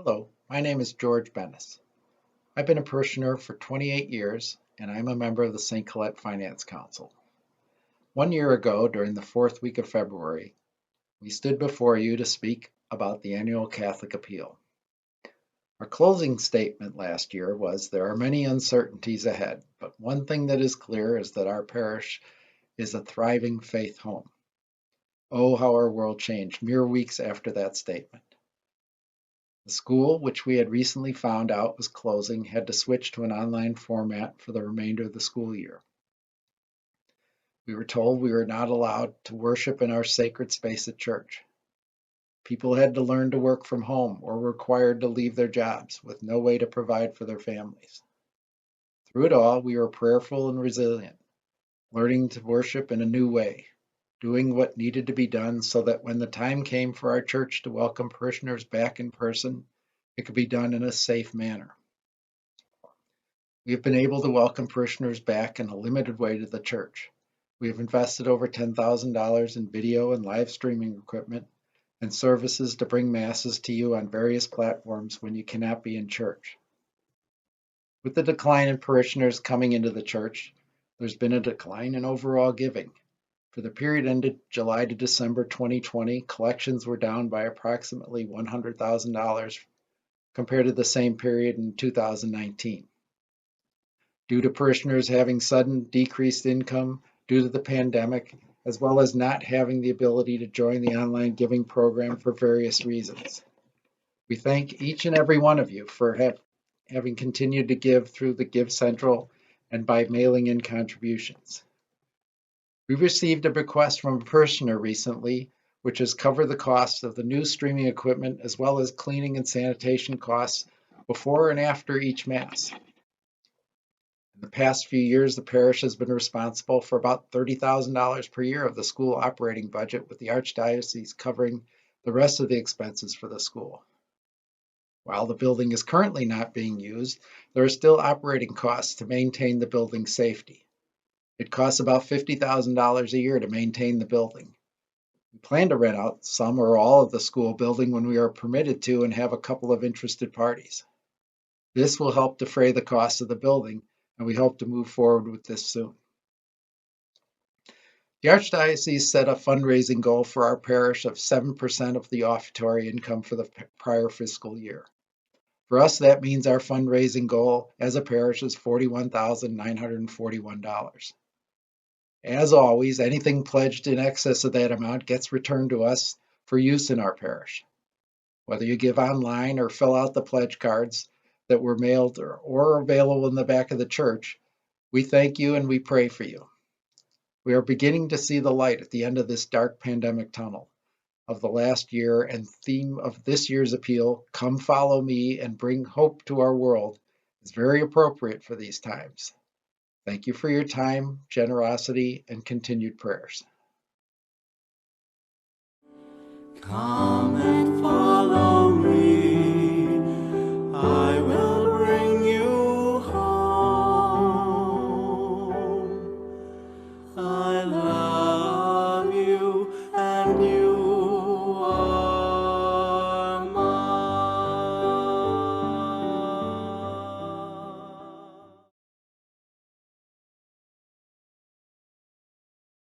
Hello, my name is George Bennis. I've been a parishioner for 28 years, and I'm a member of the St. Colette Finance Council. 1 year ago, during the fourth week of February, we stood before you to speak about the annual Catholic Appeal. Our closing statement last year was there are many uncertainties ahead, but one thing that is clear is that our parish is a thriving faith home. Oh, how our world changed mere weeks after that statement. The school, which we had recently found out was closing, had to switch to an online format for the remainder of the school year. We were told we were not allowed to worship in our sacred space at church. People had to learn to work from home or were required to leave their jobs with no way to provide for their families. Through it all, we were prayerful and resilient, learning to worship in a new way, doing what needed to be done so that when the time came for our church to welcome parishioners back in person, it could be done in a safe manner. We have been able to welcome parishioners back in a limited way to the church. We have invested over $10,000 in video and live streaming equipment and services to bring masses to you on various platforms when you cannot be in church. With the decline in parishioners coming into the church, there's been a decline in overall giving. For the period ended July to December 2020, collections were down by approximately $100,000 compared to the same period in 2019. Due to parishioners having sudden decreased income due to the pandemic, as well as not having the ability to join the online giving program for various reasons. We thank each and every one of you for having continued to give through the Give Central and by mailing in contributions. We received a request from a parishioner recently, which has covered the cost of the new streaming equipment as well as cleaning and sanitation costs before and after each Mass. In the past few years, the parish has been responsible for about $30,000 per year of the school operating budget, with the Archdiocese covering the rest of the expenses for the school. While the building is currently not being used, there are still operating costs to maintain the building's safety. It costs about $50,000 a year to maintain the building. We plan to rent out some or all of the school building when we are permitted to and have a couple of interested parties. This will help defray the cost of the building, and we hope to move forward with this soon. The Archdiocese set a fundraising goal for our parish of 7% of the offertory income for the prior fiscal year. For us, that means our fundraising goal as a parish is $41,941. As always, anything pledged in excess of that amount gets returned to us for use in our parish. Whether you give online or fill out the pledge cards that were mailed or available in the back of the church, we thank you and we pray for you. We are beginning to see the light at the end of this dark pandemic tunnel of the last year, and theme of this year's appeal, Come Follow Me and Bring Hope to Our World, is very appropriate for these times. Thank you for your time, generosity, and continued prayers. Come and follow me.